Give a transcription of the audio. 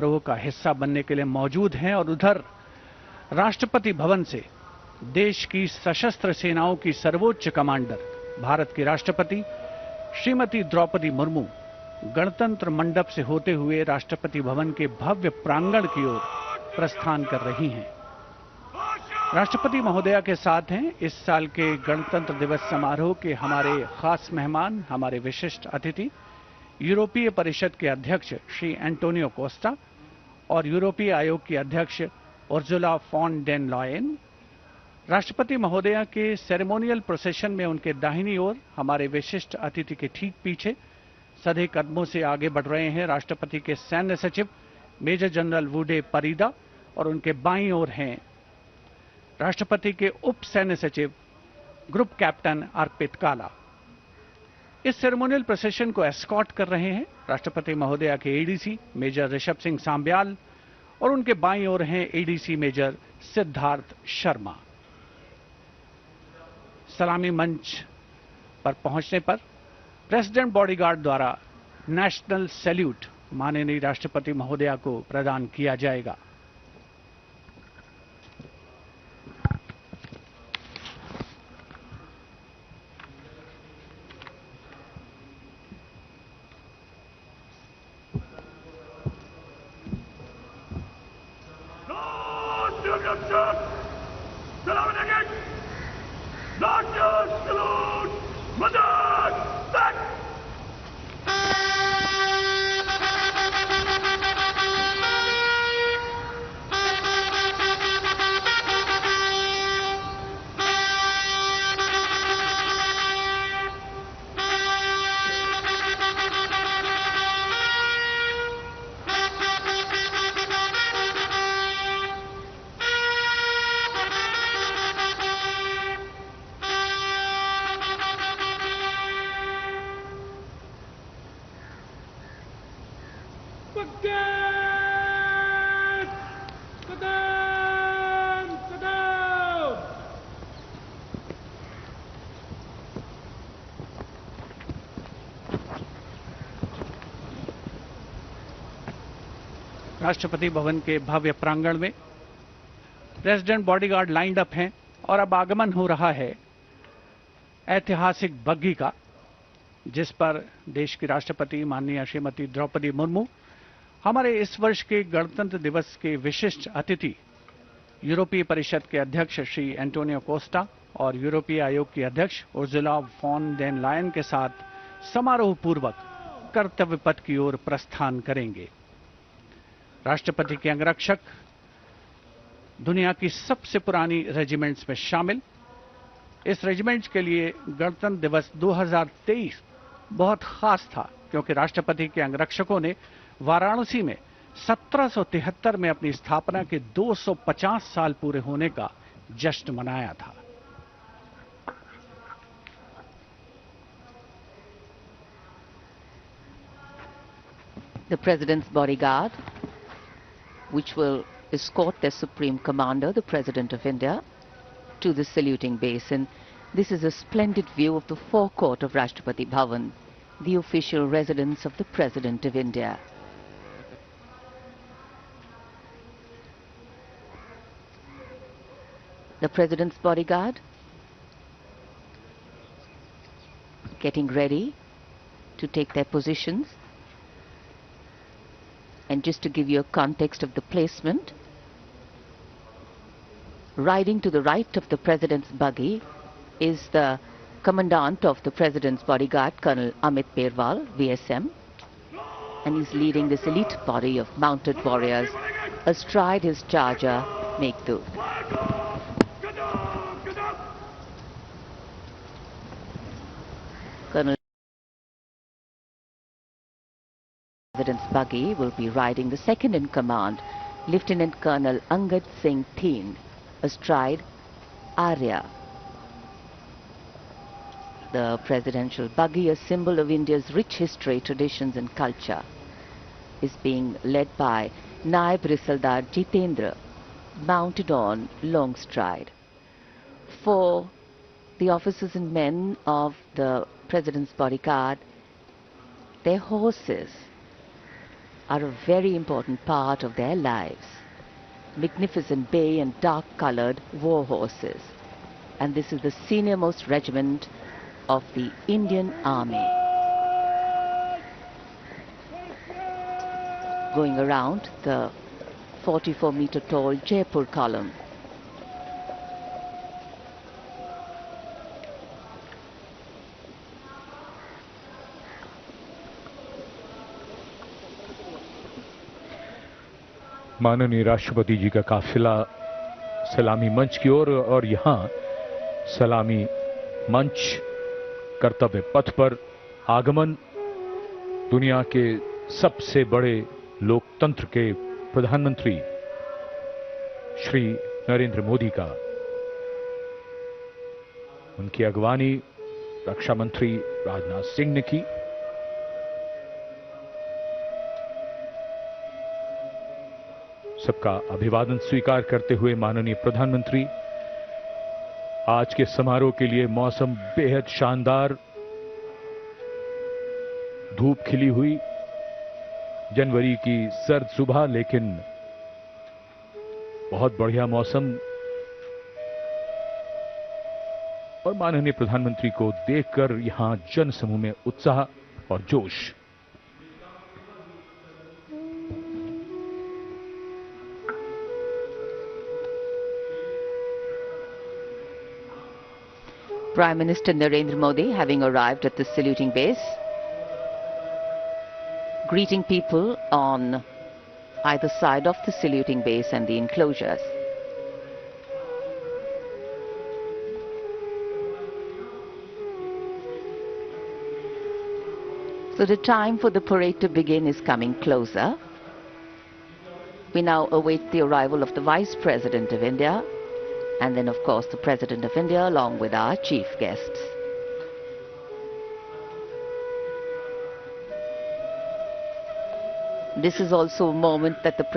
समारोह का हिस्सा बनने के लिए मौजूद हैं और उधर राष्ट्रपति भवन से देश की सशस्त्र सेनाओं की सर्वोच्च कमांडर भारत की राष्ट्रपति श्रीमती द्रौपदी मुर्मू गणतंत्र मंडप से होते हुए राष्ट्रपति भवन के भव्य प्रांगण की ओर प्रस्थान कर रही हैं। राष्ट्रपति महोदया के साथ हैं इस साल के गणतंत्र दिवस समारोह के हमारे खास मेहमान, हमारे विशिष्ट अतिथि, यूरोपीय परिषद के अध्यक्ष श्री एंटोनियो कोस्टा और यूरोपीय आयोग की अध्यक्ष उर्जुला फॉन डेन लॉयन। राष्ट्रपति महोदया के सेरेमोनियल प्रोसेशन में उनके दाहिनी ओर हमारे विशिष्ट अतिथि के ठीक पीछे सधे कदमों से आगे बढ़ रहे हैं राष्ट्रपति के सैन्य सचिव मेजर जनरल वुडे परीदा और उनके बाईं ओर हैं राष्ट्रपति के उप सैन्य सचिव ग्रुप कैप्टन अर्पित काला। इस सेरेमोनियल प्रोसेशन को एस्कॉर्ट कर रहे हैं राष्ट्रपति महोदया के एडीसी मेजर ऋषभ सिंह सांब्याल और उनके बाईं ओर हैं एडीसी मेजर सिद्धार्थ शर्मा। सलामी मंच पर पहुंचने पर प्रेसिडेंट बॉडीगार्ड द्वारा नेशनल सैल्यूट माननीय राष्ट्रपति महोदया को प्रदान किया जाएगा। राष्ट्रपति भवन के भव्य प्रांगण में प्रेसिडेंट बॉडीगार्ड लाइंड अप हैं और अब आगमन हो रहा है ऐतिहासिक बग्घी का, जिस पर देश की राष्ट्रपति माननीय श्रीमती द्रौपदी मुर्मू, हमारे इस वर्ष के गणतंत्र दिवस के विशिष्ट अतिथि यूरोपीय परिषद के अध्यक्ष श्री एंटोनियो कोस्टा और यूरोपीय आयोग की अध्यक्ष उर्जुला फॉन डेन लॉयन के साथ समारोह पूर्वक कर्तव्य पथ की ओर प्रस्थान करेंगे। राष्ट्रपति के अंगरक्षक दुनिया की सबसे पुरानी रेजिमेंट्स में शामिल। इस रेजिमेंट के लिए गणतंत्र दिवस 2023 बहुत खास था क्योंकि राष्ट्रपति के अंगरक्षकों ने वाराणसी में 1773 में अपनी स्थापना के 250 साल पूरे होने का जश्न मनाया था। The President's bodyguard, which will escort the Supreme Commander, the President of India, to the saluting basin. This is a splendid view of the forecourt of Rashtrapati Bhavan, the official residence of the President of India. The President's bodyguard getting ready to take their positions. And just to give you a context of the placement, riding to the right of the President's buggy is the Commandant of the President's bodyguard, Colonel Amit Perwal, VSM, and he's leading this elite body of mounted warriors astride his charger, Meghdut. Colonel President's buggy will be riding the second in command, Lieutenant Colonel Angad Singh Thien, astride Arya. The presidential buggy, a symbol of India's rich history, traditions and culture, is being led by Naib Risaldar Jitendra, mounted on Longstride. For the officers and men of the President's bodyguard, their horses are a very important part of their lives. Magnificent bay and dark-colored war horses. And this is the senior-most regiment of the Indian Army. Going around the 44-meter tall Jaipur column. माननीय राष्ट्रपति जी का काफिला सलामी मंच की ओर और यहां सलामी मंच कर्तव्य पथ पर आगमन दुनिया के सबसे बड़े लोकतंत्र के प्रधानमंत्री श्री नरेंद्र मोदी का, उनकी अगवानी रक्षा मंत्री राजनाथ सिंह ने की। सबका अभिवादन स्वीकार करते हुए माननीय प्रधानमंत्री आज के समारोह के लिए मौसम बेहद शानदार, धूप खिली हुई, जनवरी की सर्द सुबह लेकिन बहुत बढ़िया मौसम और माननीय प्रधानमंत्री को देखकर यहां जनसमूह में उत्साह और जोश। Prime Minister Narendra Modi having arrived at the saluting base, greeting people on either side of the saluting base and the enclosures. So the time for the parade to begin is coming closer. We now await the arrival of the Vice President of India, and then of course the President of India along with our chief guests. This is also a moment that the